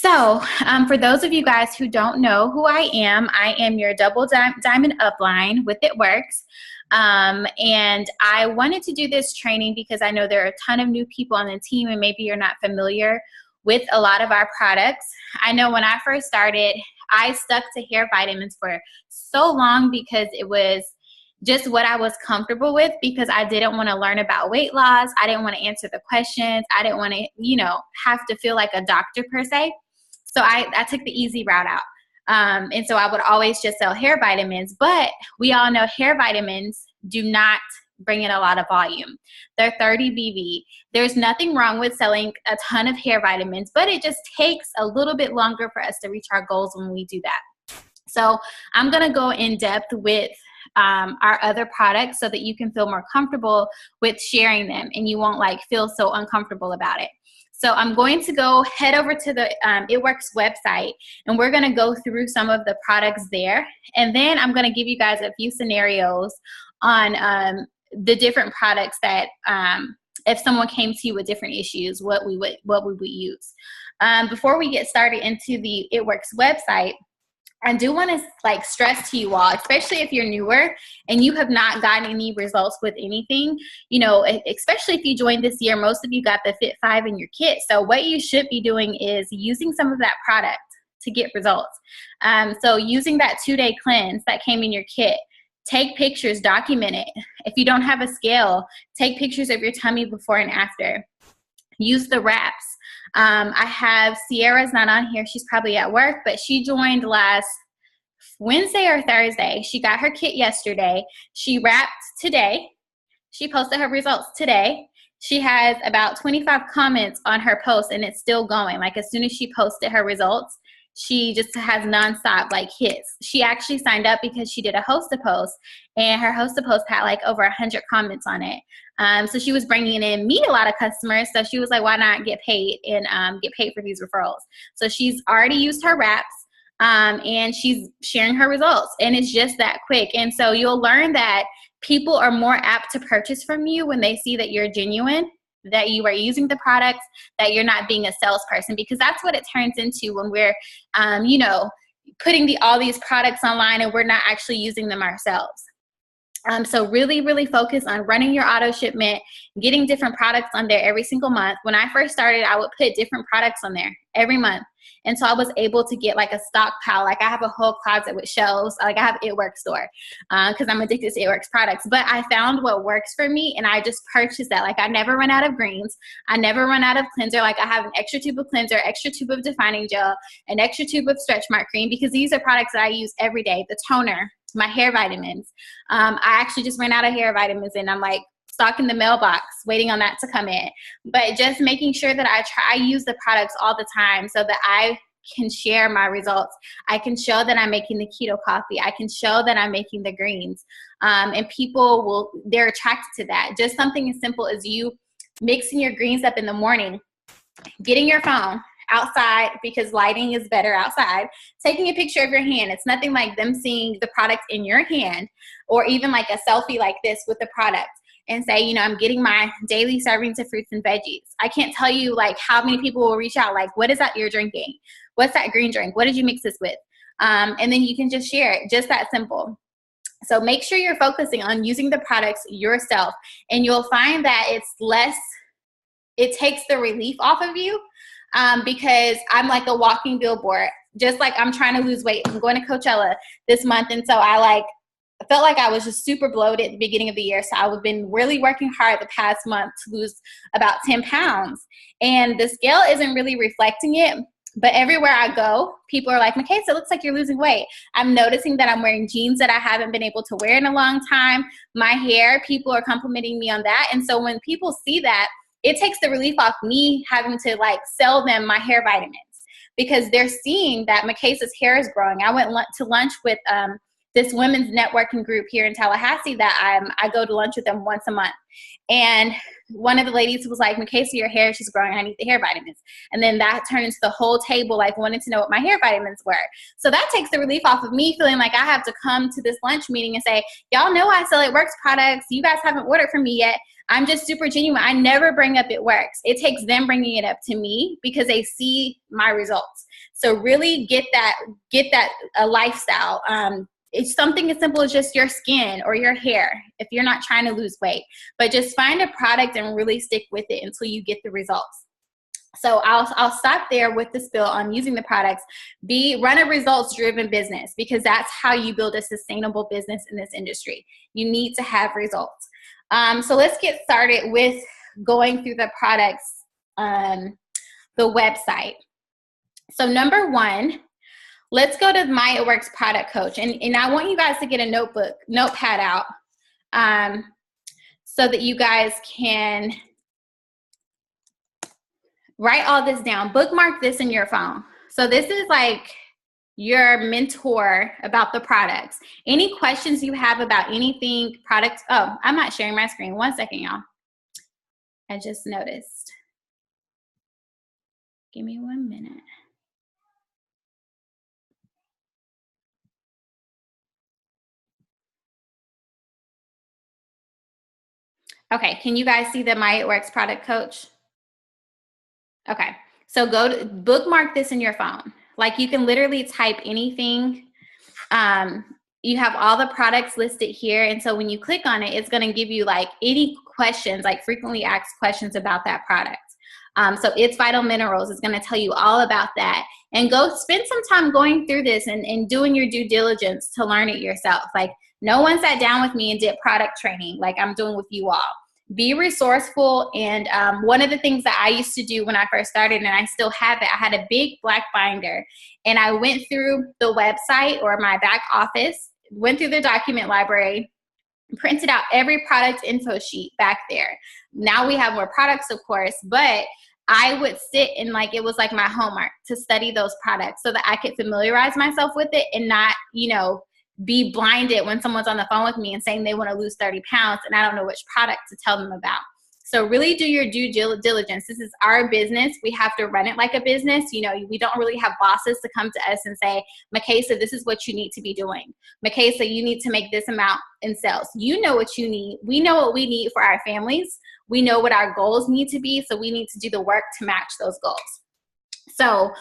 For those of you guys who don't know who I am your double diamond upline with It Works. And I wanted to do this training because I know there are a ton of new people on the team and maybe you're not familiar with a lot of our products. I know when I first started, I stuck to hair vitamins for so long because it was just what I was comfortable with, because I didn't want to learn about weight loss. I didn't want to answer the questions. I didn't want to, have to feel like a doctor per se. So I took the easy route out. And so I would always just sell hair vitamins. But we all know hair vitamins do not bring in a lot of volume. They're 30 BV. There's nothing wrong with selling a ton of hair vitamins, but it just takes a little bit longer for us to reach our goals when we do that. So I'm going to go in depth with our other products so that you can feel more comfortable with sharing them and you won't feel so uncomfortable about it. So I'm going to head over to the It Works website, and we're going to go through some of the products there. And then I'm going to give you guys a few scenarios on the different products that if someone came to you with different issues, what we would use. Before we get started into the It Works website, I do want to stress to you all, especially if you're newer and you have not gotten any results with anything, especially if you joined this year, most of you got the Fit 5 in your kit. So what you should be doing is using some of that product to get results. So using that 2-day cleanse that came in your kit, take pictures, document it. If you don't have a scale, take pictures of your tummy before and after. Use the wraps. I have Sierra's not on here. She's probably at work, but she joined last Wednesday or Thursday. She got her kit yesterday. She wrapped today. She posted her results today. She has about 25 comments on her post, and it's still going. As soon as she posted her results, she just has nonstop hits. She actually signed up because she did a host-a post, and her host-a post had over 100 comments on it. So she was bringing in me a lot of customers. So she was like, why not get paid and get paid for these referrals? So she's already used her wraps and she's sharing her results, and it's just that quick. And so you'll learn that people are more apt to purchase from you when they see that you're genuine, that you are using the products, that you're not being a salesperson, because that's what it turns into when we're, putting all these products online and we're not actually using them ourselves. So really, really focus on running your auto shipment, getting different products on there every single month. When I first started, I would put different products on there every month. And so I was able to get a stockpile. I have a whole closet with shelves. I have It Works store because I'm addicted to It Works products. But I found what works for me, and I just purchased that. I never run out of greens. I never run out of cleanser. I have an extra tube of cleanser, extra tube of defining gel, an extra tube of stretch mark cream, because these are products that I use every day. The toner, my hair vitamins. I actually just ran out of hair vitamins, and I'm stocking the mailbox, waiting on that to come in. But just making sure that I use the products all the time so that I can share my results. I can show that I'm making the keto coffee. I can show that I'm making the greens. And people they're attracted to that. Just something as simple as you mixing your greens up in the morning, getting your phone outside because lighting is better outside, taking a picture of your hand. It's nothing like them seeing the product in your hand, or even a selfie like this with the product, and say, I'm getting my daily servings of fruits and veggies. I can't tell you how many people will reach out, what is that you're drinking? What's that green drink? What did you mix this with? And then you can just share it, just that simple. So make sure you're focusing on using the products yourself, and you'll find that it takes the relief off of you. Because I'm a walking billboard, just I'm trying to lose weight. I'm going to Coachella this month. And so I felt like I was just super bloated at the beginning of the year. So I've been really working hard the past month to lose about 10 pounds. And the scale isn't really reflecting it. But everywhere I go, people are like, Makaysa, it looks like you're losing weight. I'm noticing that I'm wearing jeans that I haven't been able to wear in a long time. My hair, people are complimenting me on that. And so when people see that, it takes the relief off me having to sell them my hair vitamins, because they're seeing that Makaysa's hair is growing. I went to lunch with this women's networking group here in Tallahassee that I go to lunch with them once a month. And one of the ladies was like, Makaysa, your hair, she's growing, I need the hair vitamins. And then that turned into the whole table, like wanting to know what my hair vitamins were. So that takes the relief off of me feeling like I have to come to this lunch meeting and say, y'all know I sell It Works products. You guys haven't ordered from me yet. I'm just super genuine. I never bring up It Works. It takes them bringing it up to me because they see my results. So really get that lifestyle. It's something as simple as just your skin or your hair if you're not trying to lose weight. But just find a product and really stick with it until you get the results. So I'll stop there with the spill on using the products. Run a results-driven business because that's how you build a sustainable business in this industry. You need to have results. So let's get started with going through the products, the website. So number one, let's go to My It Works Product Coach. And I want you guys to get a notepad out so that you guys can write all this down. Bookmark this in your phone. So this is like your mentor about the products. Any questions you have about anything, products. Oh, I'm not sharing my screen. 1 second, y'all. I just noticed. Give me 1 minute. Okay, can you guys see the My It Works Product Coach? Okay, so go to bookmark this in your phone. Like you can literally type anything. You have all the products listed here. And so when you click on it, it's going to give you like any questions, like frequently asked questions about that product. So It's Vital Minerals is going to tell you all about that. And go spend some time going through this and doing your due diligence to learn it yourself. Like no one sat down with me and did product training like I'm doing with you all. Be resourceful. And one of the things that I used to do when I first started, and I still have it, I had a big black binder and I went through the website or my back office, went through the document library, printed out every product info sheet back there. Now we have more products, of course, but I would sit and like, it was like my homework to study those products so that I could familiarize myself with it and not, be blinded when someone's on the phone with me and saying they want to lose 30 pounds and I don't know which product to tell them about. So really do your due diligence. This is our business. We have to run it like a business. We don't really have bosses to come to us and say, Makaysa, this is what you need to be doing. Makaysa, you need to make this amount in sales. You know what you need. We know what we need for our families. We know what our goals need to be. So we need to do the work to match those goals. So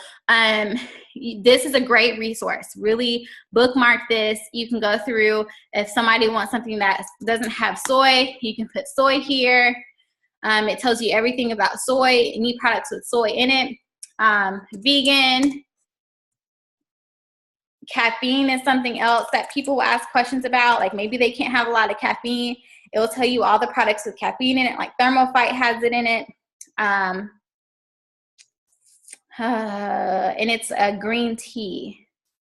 this is a great resource. Really bookmark this. You can go through, if somebody wants something that doesn't have soy, you can put soy here. It tells you everything about soy, any products with soy in it. Vegan. Caffeine is something else that people will ask questions about. Like maybe they can't have a lot of caffeine. It will tell you all the products with caffeine in it, like Thermophyte has it in it. And it's a green tea.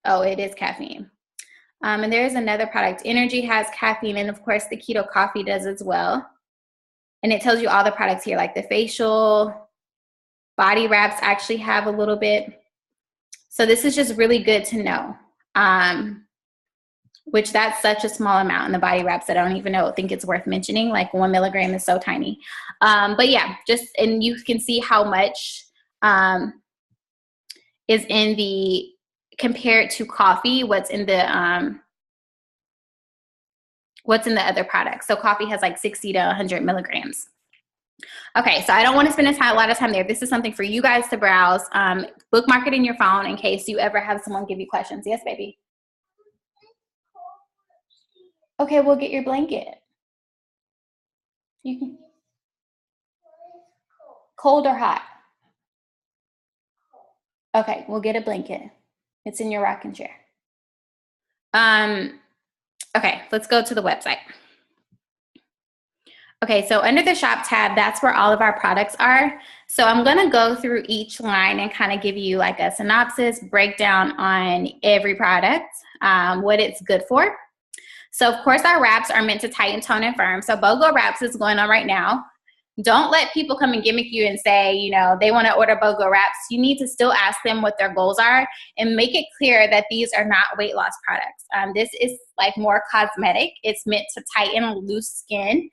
Oh, it is caffeine. And there's another product. Energy has caffeine, and of course the keto coffee does as well. And it tells you all the products here, like the facial, body wraps actually have a little bit. So this is just really good to know. Which that's such a small amount in the body wraps that I don't even think it's worth mentioning. Like 1 milligram is so tiny. But yeah, and you can see how much is in the, compared to coffee, what's in the other products. So coffee has like 60 to 100 milligrams. Okay, so I don't want to spend a lot of time there. This is something for you guys to browse. Bookmark it in your phone in case you ever have someone give you questions. Yes, baby? Okay, we'll get your blanket. You can. Cold or hot? Okay, we'll get a blanket. It's in your rocking chair. Okay, let's go to the website. Okay, so under the shop tab, that's where all of our products are. So I'm gonna go through each line and kind of give you like a synopsis, breakdown on every product, what it's good for. So of course our wraps are meant to tighten, tone, and firm. So BOGO wraps is going on right now. Don't let people come and gimmick you and say, you know, they want to order BOGO wraps. You need to still ask them what their goals are and make it clear that these are not weight loss products. This is like more cosmetic. It's meant to tighten loose skin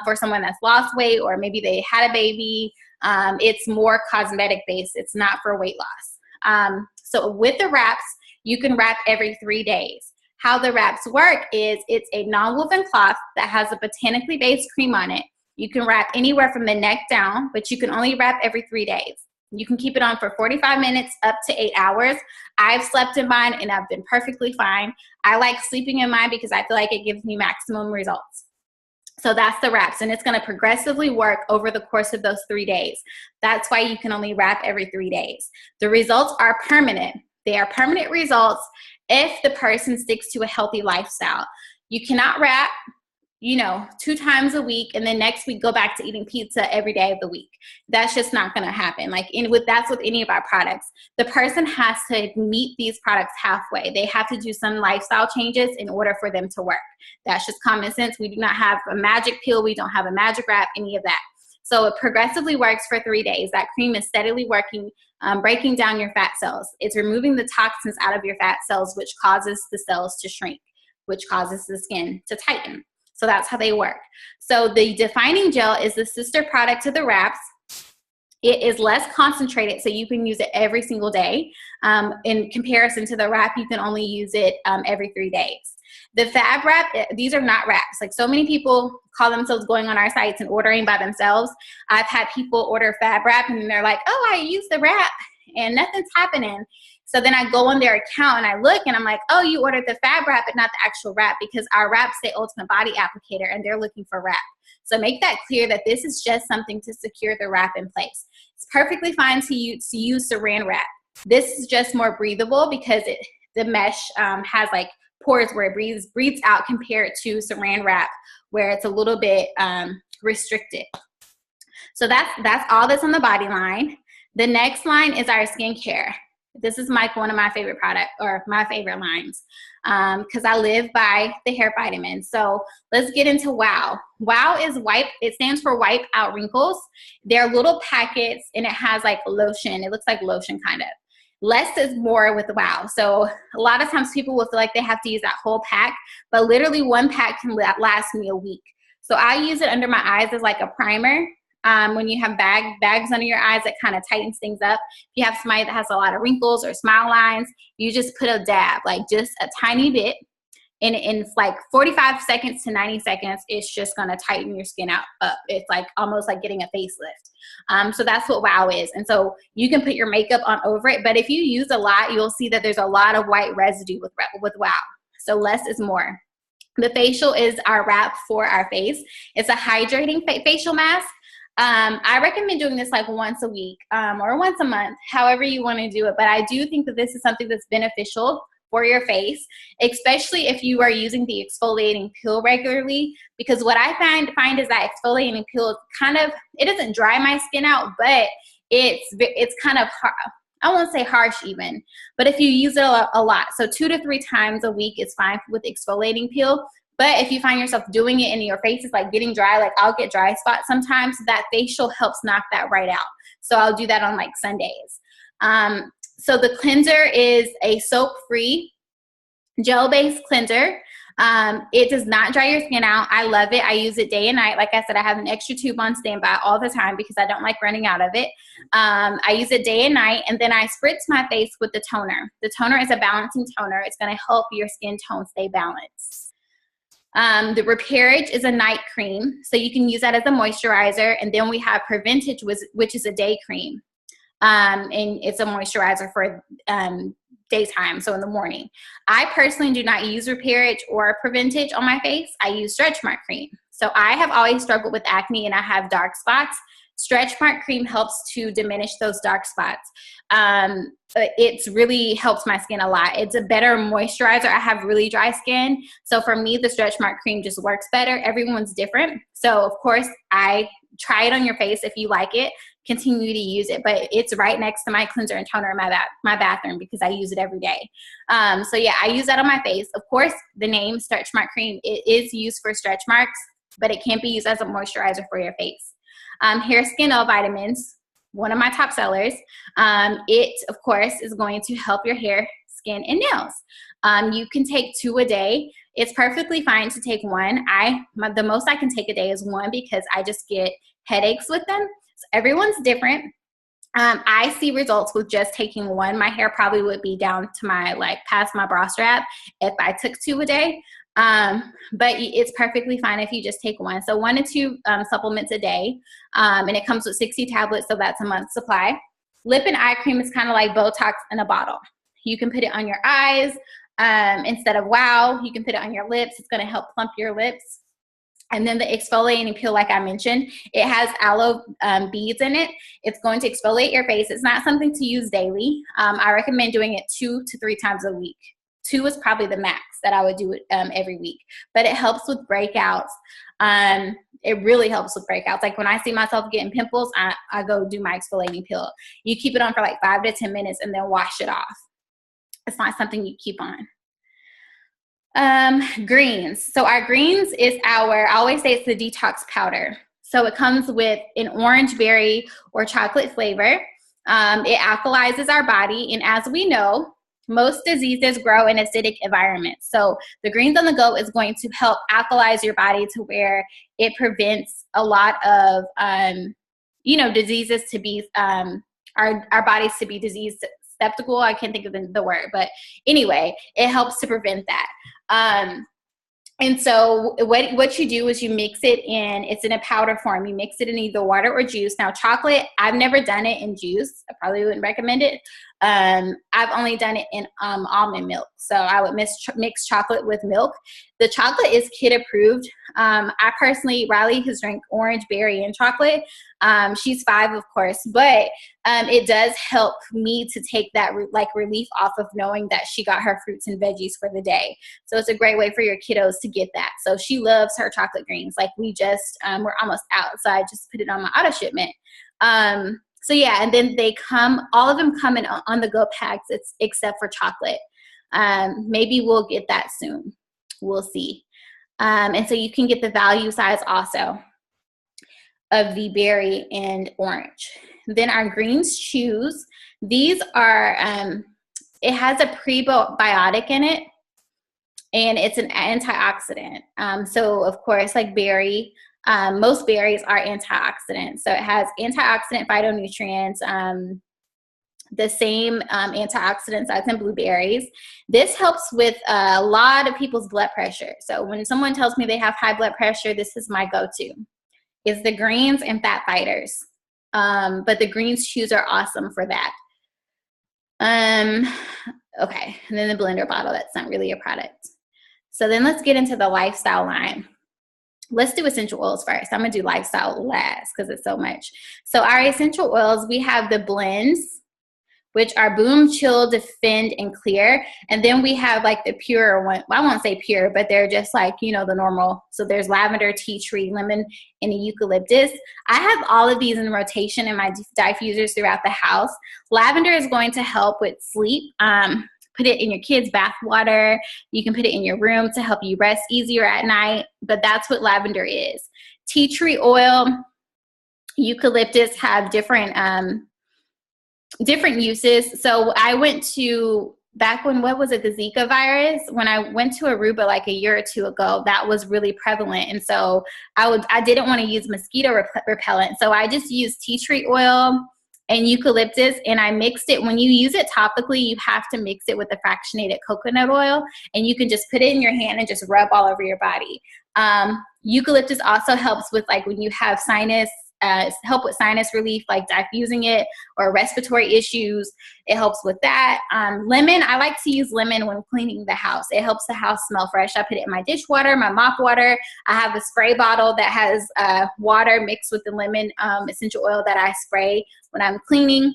for someone that's lost weight, or maybe they had a baby. It's more cosmetic based. It's not for weight loss. So with the wraps, you can wrap every 3 days. How the wraps work is it's a non-woven cloth that has a botanically based cream on it. You can wrap anywhere from the neck down, but you can only wrap every 3 days. You can keep it on for 45 minutes up to 8 hours. I've slept in mine and I've been perfectly fine. I like sleeping in mine because I feel like it gives me maximum results. So that's the wraps, and it's going to progressively work over the course of those 3 days. That's why you can only wrap every 3 days. The results are permanent. They are permanent results if the person sticks to a healthy lifestyle. You cannot wrap, you know, 2 times a week and then next week go back to eating pizza every day of the week. That's just not going to happen. Like that's with any of our products. The person has to meet these products halfway. They have to do some lifestyle changes in order for them to work. That's just common sense. We do not have a magic pill. We don't have a magic wrap, any of that. So it progressively works for 3 days. That cream is steadily working, breaking down your fat cells. It's removing the toxins out of your fat cells, which causes the cells to shrink, which causes the skin to tighten. So that's how they work. So the defining gel is the sister product to the wraps. It is less concentrated, so you can use it every single day. In comparison to the wrap, you can only use it every 3 days. The Fab Wrap, these are not wraps. Like, so many people call themselves going on our sites and ordering by themselves. I've had people order Fab Wrap and they're like, oh, I used the wrap and nothing's happening. So then I go on their account and I look and I'm like, oh, you ordered the Fab Wrap but not the actual wrap, because our wraps say Ultimate Body Applicator and they're looking for wrap. So make that clear that this is just something to secure the wrap in place. It's perfectly fine to use Saran Wrap. This is just more breathable because the mesh has like pores where it breathes out, compared to Saran Wrap where it's a little bit restricted. So that's all that's on the body line. The next line is our skincare. This is one of my favorite my favorite lines, because I live by the hair vitamins. So let's get into WOW. WOW is wipe. It stands for wipe out wrinkles. They're little packets and it has like lotion. It looks like lotion kind of. Less is more with WOW. So a lot of times people will feel like they have to use that whole pack, but literally one pack can last me a week. So I use it under my eyes as like a primer. When you have bags under your eyes, that kind of tightens things up. If you have somebody that has a lot of wrinkles or smile lines, you just put a dab, like just a tiny bit. And in like 45 seconds to 90 seconds, it's just going to tighten your skin up. It's like almost like getting a facelift. So that's what WOW is. And so you can put your makeup on over it. But if you use a lot, you'll see that there's a lot of white residue with WOW. So less is more. The facial is our wrap for our face. It's a hydrating facial mask. I recommend doing this like once a week or once a month, however you want to do it. But I do think that this is something that's beneficial for your face, especially if you are using the exfoliating peel regularly, because what I find is that exfoliating peel it doesn't dry my skin out, but it's kind of hard. I won't say harsh even, but if you use it a lot, so 2 to 3 times a week is fine with exfoliating peel. But if you find yourself doing it and your face is like getting dry, like I'll get dry spots sometimes, that facial helps knock that right out. So I'll do that on like Sundays. So the cleanser is a soap-free, gel-based cleanser. It does not dry your skin out. I love it. I use it day and night. Like I said, I have an extra tube on standby all the time because I don't like running out of it. I use it day and night, and then I spritz my face with the toner. The toner is a balancing toner. It's going to help your skin tone stay balanced. The Repairage is a night cream, so you can use that as a moisturizer. And then we have Preventage, which is a day cream. And it's a moisturizer for daytime, so in the morning. I personally do not use Repairage or Preventage on my face. I use Stretch Mark cream. So I have always struggled with acne and I have dark spots. Stretch Mark cream helps to diminish those dark spots. It really helps my skin a lot. It's a better moisturizer. I have really dry skin. So for me, the Stretch Mark cream just works better. Everyone's different. So of course, I try it on your face. If you like it, continue to use it. But it's right next to my cleanser and toner in my bathroom because I use it every day. So yeah, I use that on my face. Of course, the name Stretch Mark cream, it is used for stretch marks, but it can't be used as a moisturizer for your face. Hair Skin O Vitamins, one of my top sellers. It, of course, is going to help your hair, skin, and nails. You can take 2 a day. It's perfectly fine to take 1. The most I can take a day is 1 because I just get headaches with them. So everyone's different. I see results with just taking 1. My hair probably would be down to my, like, past my bra strap if I took 2 a day. But it's perfectly fine if you just take 1. So 1 to 2 supplements a day. And it comes with 60 tablets, so that's a month's supply. Lip and eye cream is kind of like Botox in a bottle. You can put it on your eyes. Instead of wow, you can put it on your lips. It's going to help plump your lips. And then the exfoliating peel, like I mentioned, it has aloe beads in it. It's going to exfoliate your face. It's not something to use daily. I recommend doing it 2 to 3 times a week. 2 is probably the max that I would do it every week. But it helps with breakouts. It really helps with breakouts. Like when I see myself getting pimples, I go do my exfoliating peel. You keep it on for like 5 to 10 minutes and then wash it off. It's not something you keep on. Greens. So our greens is I always say it's the detox powder. So it comes with an orange berry or chocolate flavor. It alkalizes our body. And as we know, most diseases grow in acidic environments. So the Greens on the Go is going to help alkalize your body to where it prevents a lot of, diseases to be, our bodies to be disease susceptible. I can't think of the word, but anyway, it helps to prevent that. And so what you do is you mix it in, it's in a powder form. You mix it in either water or juice. Now chocolate, I've never done it in juice. I probably wouldn't recommend it. I've only done it in almond milk. So I would mix chocolate with milk. The chocolate is kid approved. I personally, Riley has drank orange berry and chocolate. She's 5, of course, but it does help me to take that relief off of knowing that she got her fruits and veggies for the day. So it's a great way for your kiddos to get that. So she loves her chocolate greens. Like we just, we're almost out. So I just put it on my auto shipment. So yeah, and then all of them come in on the go packs, except for chocolate. Maybe we'll get that soon. We'll see. And so you can get the value size also of the berry and orange. Then our Greens Chews. These are, it has a prebiotic in it, and it's an antioxidant. So of course, like berry, most berries are antioxidants. So it has antioxidant phytonutrients, the same antioxidants that's in blueberries. This helps with a lot of people's blood pressure. So when someone tells me they have high blood pressure, this is my go-to. Is the greens and fat fighters. But the Greens Chews are awesome for that. Okay, and then the blender bottle, that's not really a product. So then let's get into the lifestyle line. Let's do essential oils first. I'm gonna do lifestyle last because it's so much. So our essential oils, we have the blends, which are Boom, Chill, Defend, and Clear. And then we have like the pure one. Well, I won't say pure, but they're just like, the normal. So there's lavender, tea tree, lemon, and a eucalyptus. I have all of these in rotation in my diffusers throughout the house. Lavender is going to help with sleep. Put it in your kids' bath water. You can put it in your room to help you rest easier at night, but that's what lavender is. Tea tree oil, eucalyptus have different uses. So I went to, back when, what was it, the Zika virus? When I went to Aruba like a year or 2 ago, that was really prevalent. And so I didn't want to use mosquito repellent. So I just used tea tree oil and eucalyptus, and I mixed it. When you use it topically, you have to mix it with the fractionated coconut oil, and you can just put it in your hand and just rub all over your body. Eucalyptus also helps with like when you have help with sinus relief, like diffusing it, or respiratory issues. It helps with that. Lemon, I like to use lemon when cleaning the house. It helps the house smell fresh. I put it in my dishwater, my mop water. I have a spray bottle that has water mixed with the lemon essential oil that I spray when I'm cleaning.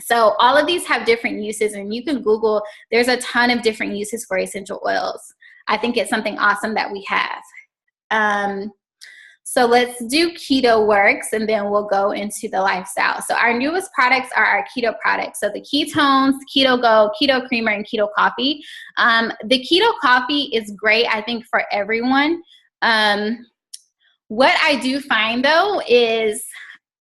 So all of these have different uses, and you can Google, there's a ton of different uses for essential oils. I think it's something awesome that we have. So let's do Keto Works, and then we'll go into the lifestyle. So our newest products are our keto products. So the ketones, Keto Go, Keto Creamer, and Keto Coffee. The Keto Coffee is great, I think, for everyone. What I do find, though, is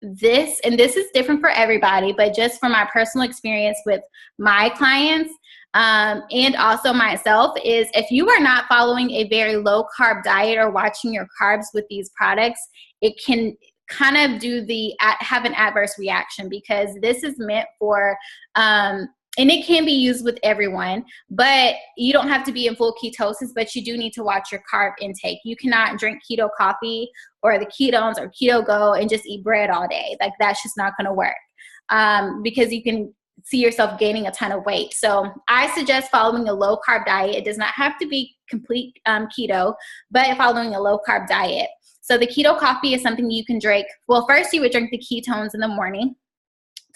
this is different for everybody, but just from my personal experience with my clients, and also myself, is if you are not following a very low carb diet or watching your carbs with these products, it can kind of have an adverse reaction, because this is meant for, and it can be used with everyone, but you don't have to be in full ketosis, but you do need to watch your carb intake. You cannot drink keto coffee or the ketones or keto go and just eat bread all day. Like, that's just not going to work, because you can see yourself gaining a ton of weight. So I suggest following a low carb diet. It does not have to be complete keto, but following a low carb diet. So the keto coffee is something you can drink. Well, first you would drink the ketones in the morning,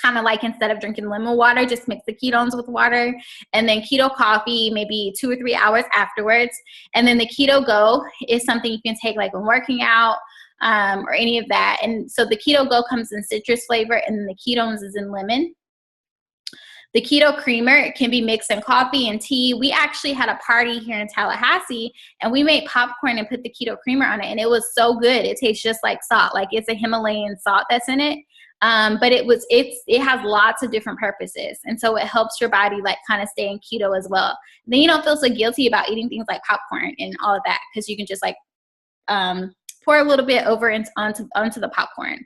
kind of like instead of drinking lemon water, just mix the ketones with water, and then keto coffee maybe 2 or 3 hours afterwards. And then the keto go is something you can take like when working out, or any of that. And so the keto go comes in citrus flavor, and then the ketones is in lemon. The keto creamer can be mixed in coffee and tea. We actually had a party here in Tallahassee, and we made popcorn and put the keto creamer on it, and it was so good. It tastes just like salt. Like, it's a Himalayan salt that's in it. But it has lots of different purposes. And so it helps your body like kind of stay in keto as well. And then you don't feel so guilty about eating things like popcorn and all of that, because you can just like pour a little bit over onto the popcorn.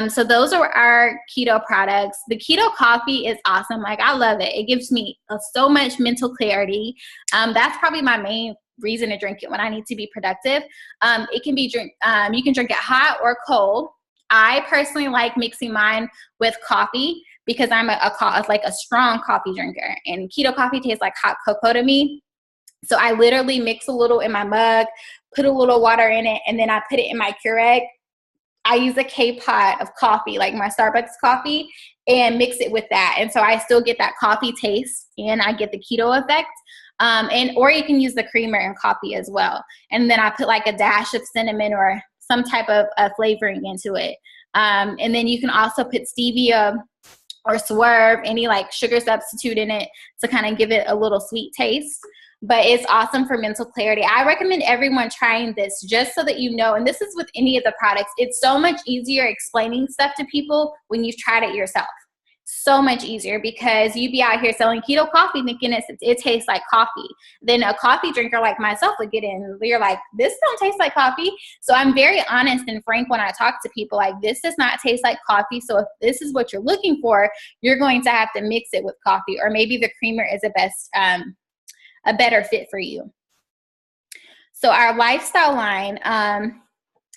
So those are our keto products. The keto coffee is awesome. Like, I love it. It gives me so much mental clarity. That's probably my main reason to drink it when I need to be productive. It can be you can drink it hot or cold. I personally like mixing mine with coffee, because I'm like a strong coffee drinker, and keto coffee tastes like hot cocoa to me. So I literally mix a little in my mug, put a little water in it, and then I put it in my Keurig. I use a K-pot of coffee, like my Starbucks coffee, and mix it with that. And so I still get that coffee taste, and I get the keto effect. Or you can use the creamer in coffee as well. And then I put like a dash of cinnamon or some type of flavoring into it. And then you can also put stevia or Swerve, any like sugar substitute in it to kind of give it a little sweet taste. But it's awesome for mental clarity. I recommend everyone trying this, just so that you know, and this is with any of the products, it's so much easier explaining stuff to people when you've tried it yourself. So much easier, because you'd be out here selling keto coffee thinking it tastes like coffee. Then a coffee drinker like myself would get in, you're like, this don't taste like coffee. So I'm very honest and frank when I talk to people, like, this does not taste like coffee. So if this is what you're looking for, you're going to have to mix it with coffee, or maybe the creamer is a better fit for you. So our lifestyle line,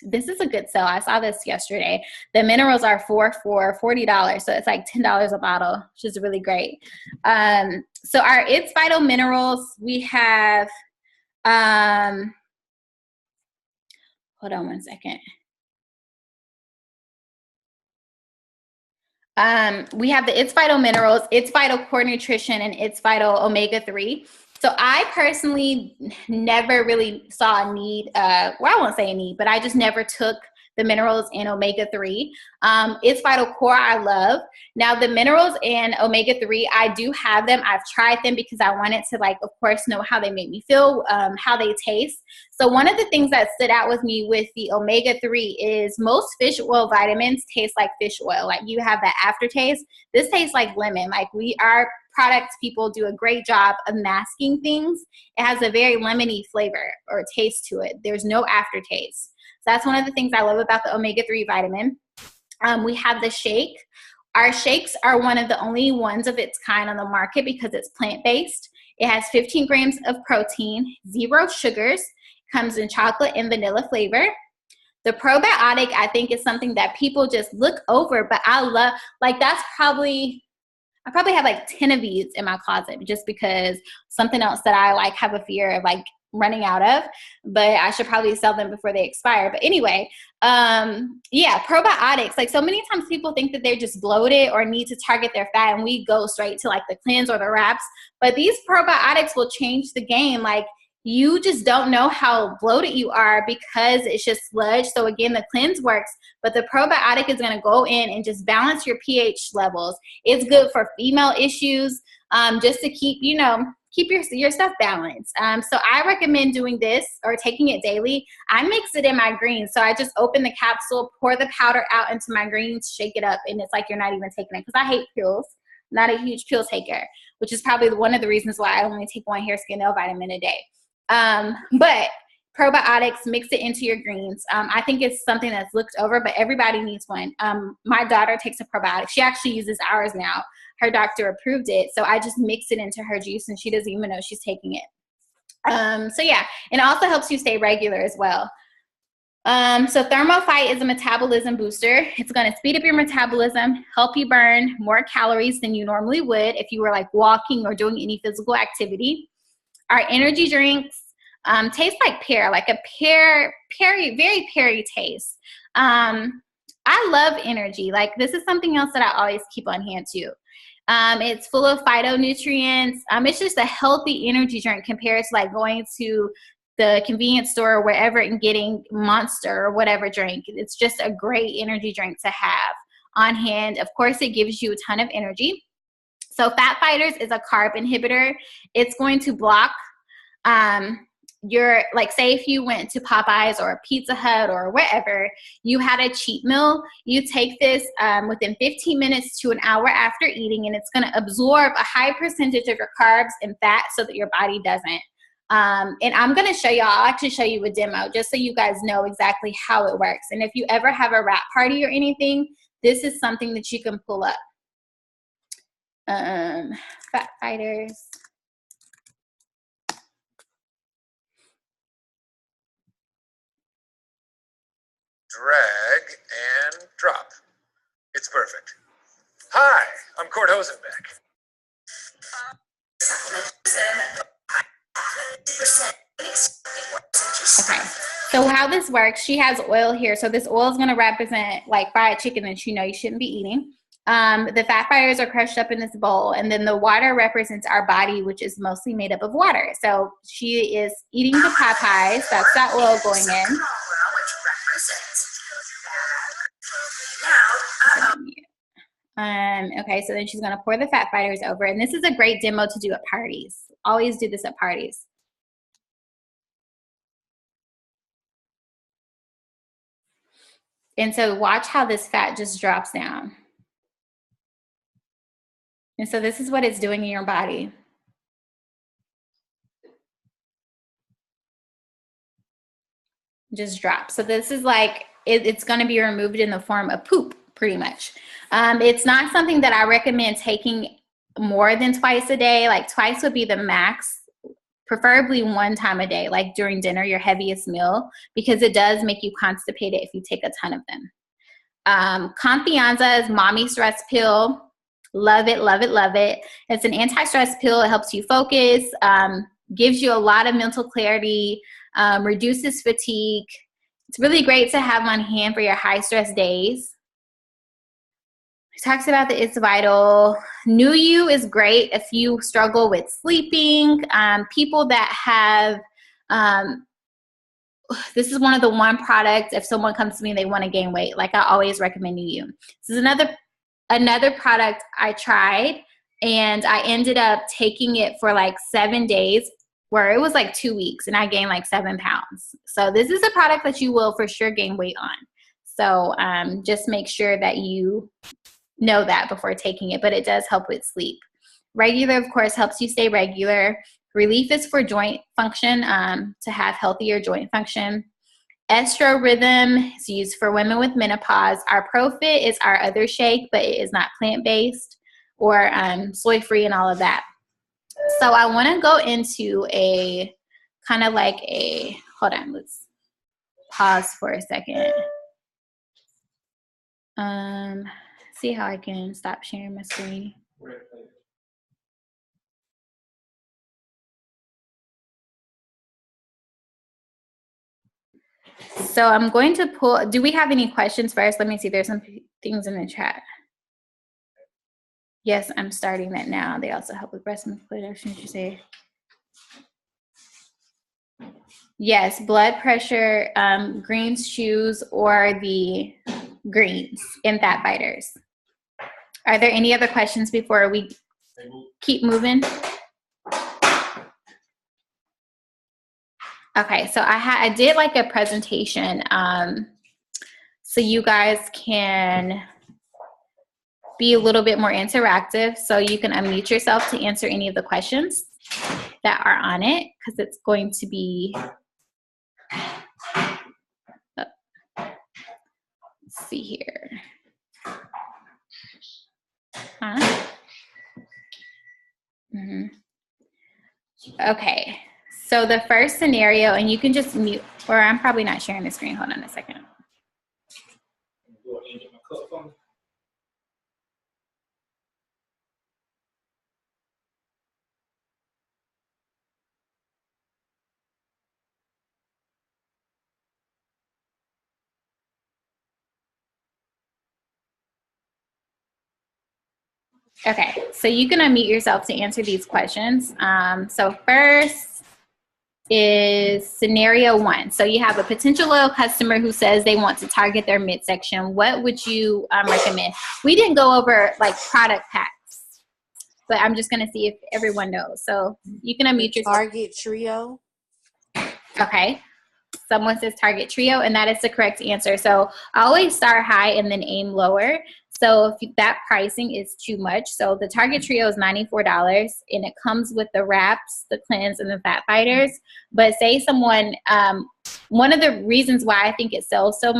this is a good sale. I saw this yesterday. The minerals are for $40. So it's like $10 a bottle, which is really great. So our It's Vital minerals, we have, hold on one second. We have the It's Vital minerals, It's Vital core nutrition, and It's Vital omega-3. So I personally never really saw a need, well, I won't say a need, but I just never took the minerals and omega-3. It's Vital Core I love. Now the minerals and omega-3, I do have them. I've tried them because I wanted to, like, of course, know how they make me feel, how they taste. So one of the things that stood out with me with the omega-3 is most fish oil vitamins taste like fish oil. Like, you have that aftertaste. This tastes like lemon. Like, our products people do a great job of masking things. It has a very lemony flavor or taste to it. There's no aftertaste. So that's one of the things I love about the omega-3 vitamin. We have the shake. Our shakes are one of the only ones of its kind on the market because it's plant-based. It has 15 grams of protein, 0 sugars, comes in chocolate and vanilla flavor. The probiotic, I think, is something that people just look over, but I love, like, I probably have like 10 of these in my closet, just because something else that I like have a fear of like running out of, but I should probably sell them before they expire. But anyway, yeah, probiotics, like, so many times people think that they're just bloated or need to target their fat, and we go straight to like the cleanse or the wraps, but these probiotics will change the game. Like, you just don't know how bloated you are because it's just sludge. So again, the cleanse works, but the probiotic is going to go in and just balance your pH levels. It's good for female issues, just to keep, keep your stuff balanced. So I recommend doing this or taking it daily. I mix it in my greens. So I just open the capsule, pour the powder out into my greens, shake it up, and it's like you're not even taking it, because I hate pills. Not a huge pill taker, which is probably one of the reasons why I only take one hair, skin, nail vitamin a day. But probiotics, mix it into your greens. I think it's something that's looked over, but everybody needs one. My daughter takes a probiotic. She actually uses ours now. Her doctor approved it. So I just mix it into her juice and she doesn't even know she's taking it. So yeah, and it also helps you stay regular as well. So ThermoFight is a metabolism booster. It's going to speed up your metabolism, help you burn more calories than you normally would if you were like walking or doing any physical activity. Our energy drinks taste like pear, like a very peary taste. I love energy. Like, this is something else that I always keep on hand too. It's full of phytonutrients. It's just a healthy energy drink compared to like going to the convenience store or wherever and getting Monster or whatever drink. It's just a great energy drink to have on hand. Of course, it gives you a ton of energy. So Fat Fighters is a carb inhibitor. It's going to block your, like, say if you went to Popeyes or Pizza Hut or wherever, you had a cheat meal, you take this within 15 minutes to an hour after eating, and it's going to absorb a high percentage of your carbs and fat so that your body doesn't. And I'm going to show y'all, I'll actually show you a demo just so you guys know exactly how it works. And if you ever have a wrap party or anything, this is something that you can pull up. Fat Fighters. Drag and drop. It's perfect. Hi, I'm Cord Hosenbeck. Okay, so how this works, she has oil here. So this oil is going to represent like fried chicken that you know you shouldn't be eating. The fat fibers are crushed up in this bowl, and then the water represents our body, which is mostly made up of water. So she is eating the pot pies. That's that oil going in. Okay, so then she's going to pour the fat fighters over. And this is a great demo to do at parties. Always do this at parties. And so watch how this fat just drops down. And so this is what it's doing in your body. Just drop. So this is like, it's going to be removed in the form of poop, pretty much. It's not something that I recommend taking more than twice a day. Like twice would be the max, preferably one time a day, like during dinner, your heaviest meal, because it does make you constipated if you take a ton of them. Confianza is mommy stress pill. Love it, love it, love it. It's an anti-stress pill. It helps you focus, gives you a lot of mental clarity, reduces fatigue. It's really great to have on hand for your high stress days. It talks about the It's Vital. New You is great if you struggle with sleeping. People that have, this is one of the one products, if someone comes to me and they want to gain weight, like I always recommend New You. This is another product I tried, and I ended up taking it for like 7 days, where it was like 2 weeks, and I gained like 7 pounds. So this is a product that you will for sure gain weight on. So just make sure that you know that before taking it, but it does help with sleep. Regular, of course, helps you stay regular. Relief is for joint function, to have healthier joint function. Estro Rhythm is used for women with menopause. Our ProFit is our other shake, but it is not plant-based or soy-free and all of that. So I want to go into a kind of like a, hold on, let's pause for a second. See how I can stop sharing my screen. So I'm going to pull, do we have any questions first? Let me see, there's some things in the chat. Yes, I'm starting that now. They also help with breast milk production, you say. Yes, blood pressure, greens choose, or the greens in Fat Fighters. Are there any other questions before we keep moving? Okay, so I did like a presentation, so you guys can be a little bit more interactive. So you can unmute yourself to answer any of the questions that are on it, because it's going to be, let's see here. Okay, so the first scenario, and you can just mute, or I'm probably not sharing the screen. Hold on a second. Okay, so you can unmute yourself to answer these questions. So first is scenario 1. So you have a potential loyal customer who says they want to target their midsection. What would you recommend? We didn't go over like product packs, but I'm just going to see if everyone knows. So you can unmute yourself. Target Trio. Okay. Someone says Target Trio, and that is the correct answer. So I always start high and then aim lower. So if that pricing is too much, so the Target Trio is $94, and it comes with the wraps, the cleanse, and the fat fighters. But say someone, one of the reasons why I think it sells so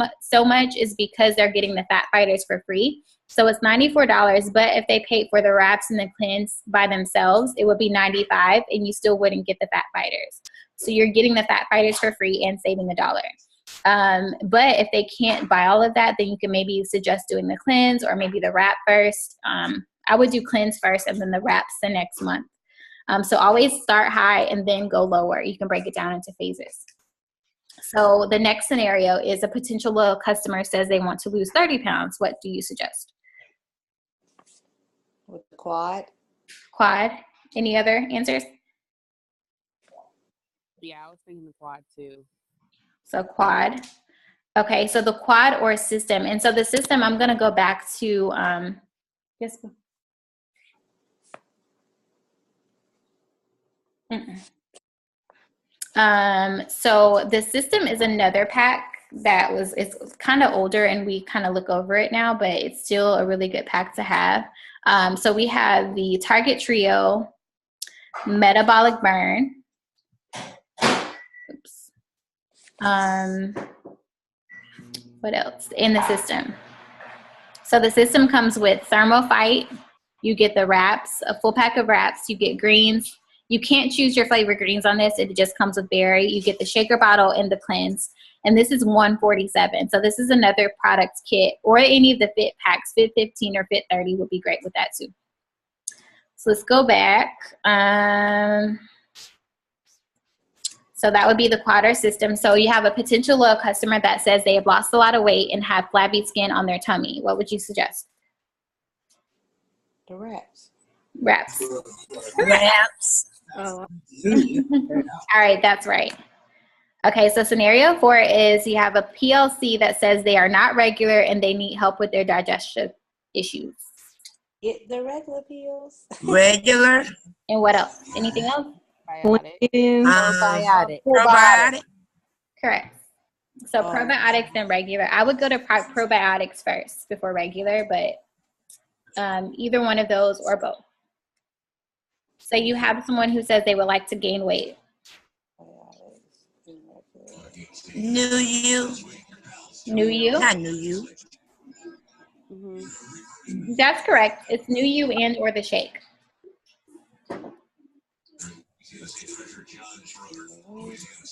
much is because they're getting the fat fighters for free. So it's $94, but if they paid for the wraps and the cleanse by themselves, it would be $95, and you still wouldn't get the fat fighters. So you're getting the fat fighters for free and saving $1. But if they can't buy all of that, then you can maybe suggest doing the cleanse or maybe the wrap first. I would do cleanse first and then the wraps the next month. So always start high and then go lower. You can break it down into phases. So the next scenario is a potential loyal customer says they want to lose 30 pounds. What do you suggest? With the quad. Quad. Any other answers? Yeah, I was thinking the quad too. So quad. Okay, so the quad or system. And so the system, I'm going to go back to, yes. So the system is another pack that it's kind of older, and we kind of look over it now, but it's still a really good pack to have. So we have the Target Trio, Metabolic Burn. Oops. What else in the system? So the system comes with Thermo Fight. You get the wraps, a full pack of wraps. You get greens. You can't choose your flavor greens on this. It just comes with berry. You get the shaker bottle and the cleanse. And this is $147. So this is another product kit, or any of the fit packs. Fit 15 or Fit 30 would be great with that too. So let's go back. So that would be the quad system. So you have a potential loyal customer that says they have lost a lot of weight and have flabby skin on their tummy. What would you suggest? The wraps. Wraps. Wraps. Oh. All right, that's right. Okay, so scenario 4 is you have a PLC that says they are not regular and they need help with their digestive issues. Get the regular pills. Regular. And what else? Anything else? Probiotic. Probiotic. Correct. So probiotics and regular. I would go to probiotics first before regular, but either one of those or both. So you have someone who says they would like to gain weight. New you. New you? Not new you. Mm-hmm. That's correct. It's new you and or the shake.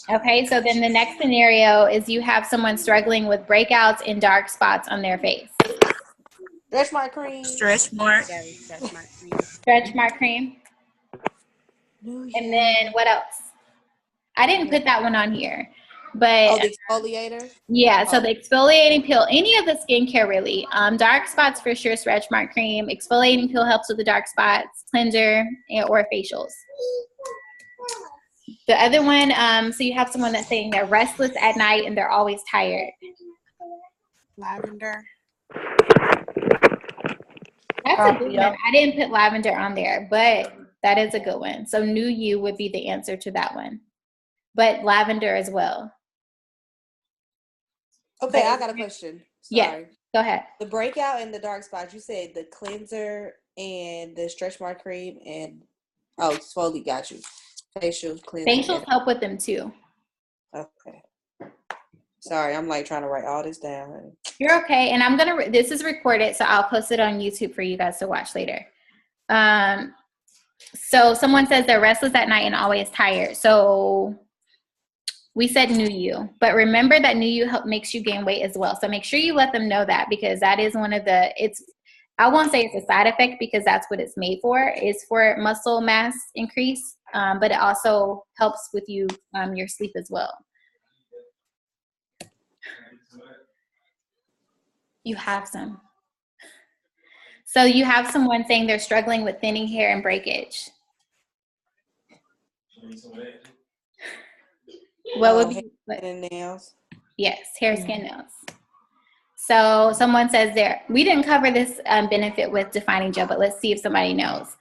Okay, so then the next scenario is you have someone struggling with breakouts and dark spots on their face. Stretch mark cream. Stretch mark. Yeah, stretch mark cream. Stretch mark cream. And then what else? I didn't put that one on here. But the exfoliator? Yeah, so the exfoliating peel, any of the skincare really. Dark spots for sure, stretch mark cream. Exfoliating peel helps with the dark spots, cleanser, or facials. The other one, so you have someone that's saying they're restless at night and they're always tired. Lavender. That's a good one. I didn't put lavender on there, but that is a good one. So New You would be the answer to that one. but lavender as well. Okay, I got a question. Yeah. Sorry. Go ahead. The breakout and the dark spots, you said the cleanser and the stretch mark cream and slowly got you. Facial cleanser. Facials help with them too. Okay. Sorry, I'm like trying to write all this down. Honey. You're okay. And I'm going to, this is recorded, so I'll post it on YouTube for you guys to watch later. So someone says they're restless at night and always tired. So we said New You, but remember that New You makes you gain weight as well. So make sure you let them know that, because that is one of the, I won't say it's a side effect because that's what it's made for. It's for muscle mass increase, but it also helps with your sleep as well. You have some. So you have someone saying they're struggling with thinning hair and breakage. What would be and nails? Yes, hair, skin, nails. So someone says there, we didn't cover this benefit with defining gel, but let's see if somebody knows.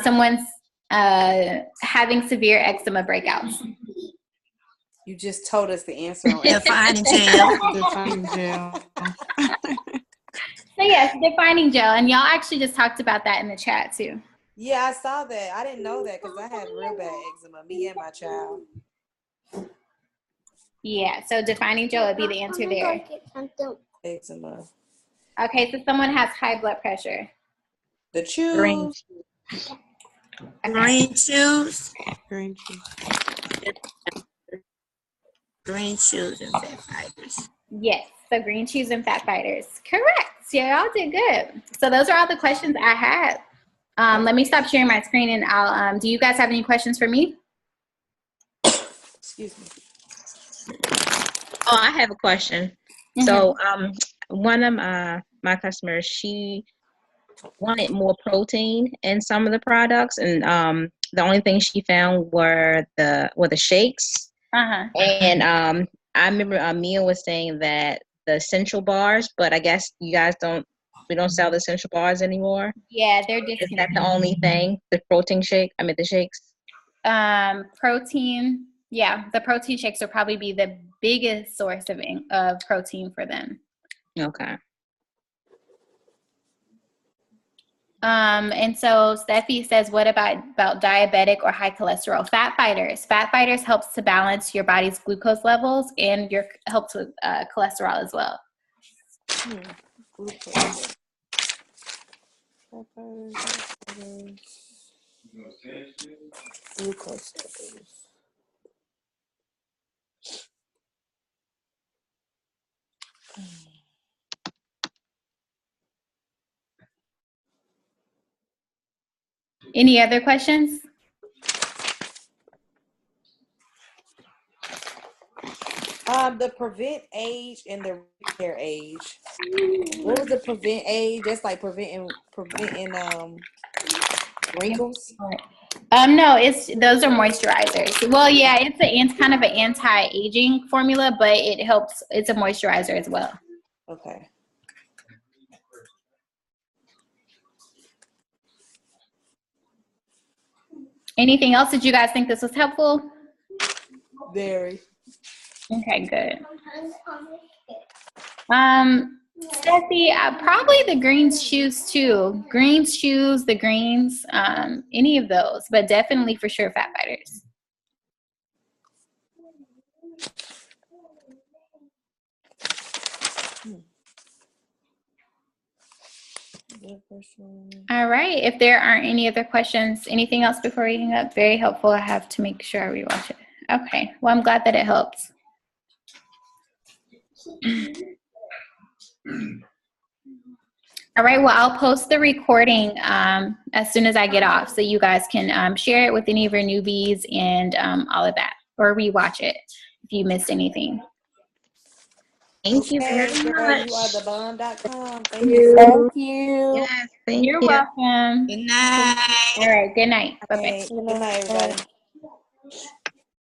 Someone's having severe eczema breakouts. You just told us the answer on Defining gel. Defining gel. So yes, defining gel, and y'all actually just talked about that in the chat too. Yeah, I saw that. I didn't know that because I had real bad eczema, me and my child. Yeah, so defining gel would be the answer there. Eczema. Okay, so someone has high blood pressure. The chews. Green shoes. Green tea. Green shoes and fat fibers. Yes, so green cheese and fat fighters. Correct. Yeah, y'all did good. So those are all the questions I had. Let me stop sharing my screen and I'll, do you guys have any questions for me? Excuse me. Oh, I have a question. Mm-hmm. So, one of my customers, she wanted more protein in some of the products, and the only thing she found were the shakes. And I remember Mia was saying that the essential bars, but I guess you guys we don't sell the essential bars anymore. Yeah, they're Is discontinued. that the only thing? The protein shake? I mean, the shakes. Protein. Yeah, the protein shakes will probably be the biggest source of protein for them. Okay. And so Steffi says, what about diabetic or high cholesterol? Fat fighters. Fat fighters helps to balance your body's glucose levels and helps with cholesterol as well. Glucose. Glucose levels. Any other questions? The prevent age and the repair age. What was the prevent age? That's like preventing wrinkles. No, those are moisturizers. Well, yeah, it's kind of an anti-aging formula, but it helps. It's a moisturizer as well. Okay. Anything else? Did you guys think this was helpful? Very. Okay, good. Steffi, probably the greens shoes too. Greens shoes, the greens, any of those, but definitely for sure fat fighters. All right. If there aren't any other questions, anything else before we hang up? Very helpful. I have to make sure I rewatch it. Okay. Well, I'm glad that it helps. All right. Well, I'll post the recording as soon as I get off, so you guys can share it with any of your newbies and all of that, or rewatch it if you missed anything. Thank you very girl, much. you are the bomb.com. Thank you. Yes, thank You're you. welcome. Good night. All right. Good night. Bye-bye. Good night, everybody.